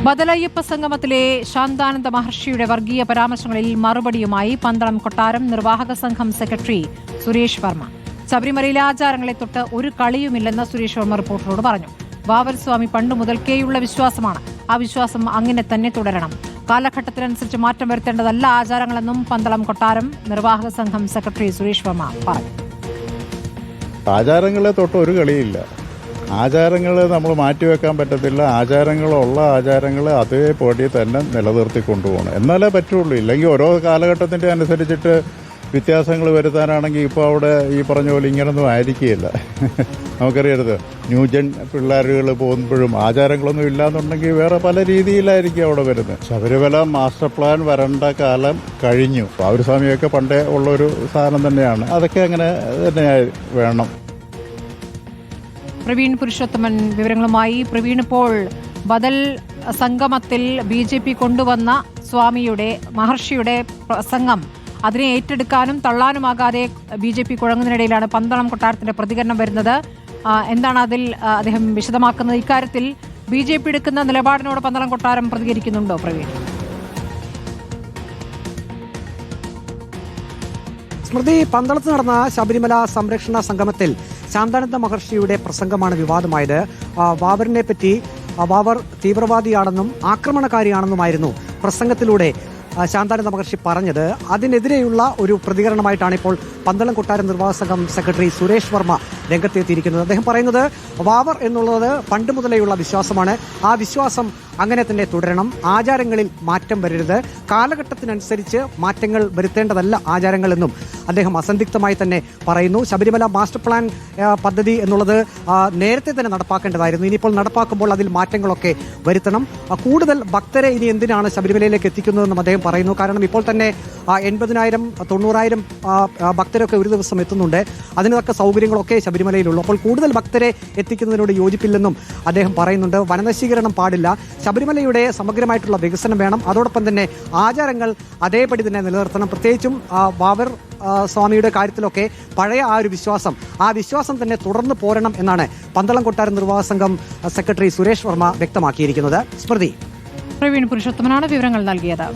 ബദലയ്യപ്പ സംഗമത്തിലെ ശാന്താനന്ദ മഹർഷിയുടെ വർഗീയ പരാമർശങ്ങളിൽ മറുപടിയുമായി പന്തളം കൊട്ടാരം നിർവാഹക സംഘം സെക്രട്ടറി സുരേഷ് വർമ്മ. ശബരിമലയിലെ ആചാരങ്ങളെ തൊട്ട് ഒരു കളിയുമില്ലെന്ന് സുരേഷ് വർമ്മ റിപ്പോർട്ടറോട് പറഞ്ഞു. വാവർ സ്വാമി പണ്ട് മുതൽക്കേയുള്ള വിശ്വാസമാണ്. ആ വിശ്വാസം അങ്ങനെ തന്നെ തുടരണം. കാലഘട്ടത്തിനനുസരിച്ച് മാറ്റം വരുത്തേണ്ടതല്ല ആചാരങ്ങളെന്നും പന്തളം കൊട്ടാരം നിർവാഹക സംഘം സെക്രട്ടറി സുരേഷ് വർമ്മ പറഞ്ഞു. ആചാരങ്ങളെ തൊട്ട് ഒരു കളിയില്ല. ആചാരങ്ങൾ നമ്മൾ മാറ്റിവെക്കാൻ പറ്റത്തില്ല. ആചാരങ്ങൾ അതേപടി തന്നെ നിലനിർത്തി കൊണ്ടുപോകണം, എന്നാലേ പറ്റുള്ളൂ. ഇല്ലെങ്കിൽ ഓരോ കാലഘട്ടത്തിൻ്റെ അനുസരിച്ചിട്ട് വ്യത്യാസങ്ങൾ വരുത്താനാണെങ്കിൽ ഇപ്പോൾ അവിടെ ഈ പറഞ്ഞ പോലെ ഇങ്ങനൊന്നും ആയിരിക്കുകയില്ല. നമുക്കറിയരുത്, ന്യൂജൻ പിള്ളേരുകൾ പോകുമ്പോഴും ആചാരങ്ങളൊന്നും ഇല്ലാന്നുണ്ടെങ്കിൽ വേറെ പല രീതിയിലായിരിക്കും അവിടെ വരുന്നത്. ശബരിമല മാസ്റ്റർ പ്ലാൻ വരേണ്ട കാലം കഴിഞ്ഞു. വാവൂർസ്വാമിയൊക്കെ പണ്ടേ ഉള്ളൊരു സാധനം തന്നെയാണ്. അതൊക്കെ അങ്ങനെ തന്നെ വേണം. പ്രവീൺ പുരുഷോത്തമൻ വിവരങ്ങളുമായി. പ്രവീൺ, ഇപ്പോൾ ബദൽ സംഗമത്തിൽ BJP കൊണ്ടുവന്ന മഹർഷിയുടെ പ്രസംഗം അതിനെ ഏറ്റെടുക്കാനും തള്ളാനുമാകാതെ BJP കുഴങ്ങുന്നതിനിടയിലാണ് പന്തളം കൊട്ടാരത്തിന്റെ പ്രതികരണം വരുന്നത്. എന്താണ് അതിൽ അദ്ദേഹം വിശദമാക്കുന്നത്? ഇക്കാര്യത്തിൽ BJP എടുക്കുന്ന നിലപാടിനോട് പന്തളം കൊട്ടാരം പ്രതികരിക്കുന്നുണ്ടോ പ്രവീൺ? സ്മൃതി, പന്തളത്ത് നടന്ന ശബരിമല സംരക്ഷണ സംഗമത്തിൽ ശാന്താനന്ദ മഹർഷിയുടെ പ്രസംഗമാണ് വിവാദമായത്. വാവറിനെ പറ്റി വാവർ തീവ്രവാദിയാണെന്നും ആക്രമണകാരിയാണെന്നുമായിരുന്നു പ്രസംഗത്തിലൂടെ ശാന്താനന്ദ മഹർഷി പറഞ്ഞത്. അതിനെതിരെയുള്ള ഒരു പ്രതികരണമായിട്ടാണ് ഇപ്പോൾ പന്തളം കൊട്ടാരം നിർവാഹക സംഘം സെക്രട്ടറി സുരേഷ് വർമ്മ രംഗത്തെത്തിയിരിക്കുന്നത്. അദ്ദേഹം പറയുന്നത് വാവർ എന്നുള്ളത് പണ്ട് മുതലേയുള്ള വിശ്വാസമാണ്. ആ വിശ്വാസം അങ്ങനെ തന്നെ തുടരണം. ആചാരങ്ങളിൽ മാറ്റം വരരുത്. കാലഘട്ടത്തിനനുസരിച്ച് മാറ്റങ്ങൾ വരുത്തേണ്ടതല്ല ആചാരങ്ങളെന്നും അദ്ദേഹം അസന്ധിഗ്ധമായി തന്നെ പറയുന്നു. ശബരിമല മാസ്റ്റർ പ്ലാൻ പദ്ധതി എന്നുള്ളത് നേരത്തെ തന്നെ നടപ്പാക്കേണ്ടതായിരുന്നു. ഇനിയിപ്പോൾ നടപ്പാക്കുമ്പോൾ അതിൽ മാറ്റങ്ങളൊക്കെ വരുത്തണം. കൂടുതൽ ഭക്തരെ ഇനി എന്തിനാണ് ശബരിമലയിലേക്ക് എത്തിക്കുന്നതെന്നും അദ്ദേഹം പറയുന്നു. കാരണം ഇപ്പോൾ തന്നെ 80,000 90,000 ഭക്തരൊക്കെ ഒരു ദിവസം എത്തുന്നുണ്ട്. അതിനൊക്കെ സൗകര്യങ്ങളൊക്കെ ശബരിമലയിലുള്ളൂ. അപ്പോൾ കൂടുതൽ ഭക്തരെ എത്തിക്കുന്നതിനോട് യോജിപ്പില്ലെന്നും അദ്ദേഹം പറയുന്നുണ്ട്. വനനശീകരണം പാടില്ല. ശബരിമലയുടെ സമഗ്രമായിട്ടുള്ള വികസനം വേണം. അതോടൊപ്പം തന്നെ ആചാരങ്ങൾ അതേപടി തന്നെ നിലനിർത്തണം. പ്രത്യേകിച്ചും വാവർ സ്വാമിയുടെ കാര്യത്തിലൊക്കെ പഴയ ആ ഒരു വിശ്വാസം, ആ വിശ്വാസം തന്നെ തുടർന്ന് പോരണം എന്നാണ് പന്തളം കൊട്ടാരം നിർവാഹക സംഘം സെക്രട്ടറി സുരേഷ് വർമ്മ വ്യക്തമാക്കിയിരിക്കുന്നത്. സ്മൃതി, പ്രവീൺ പുരുഷോത്തമനാണ് വിവരങ്ങൾ നൽകിയത്.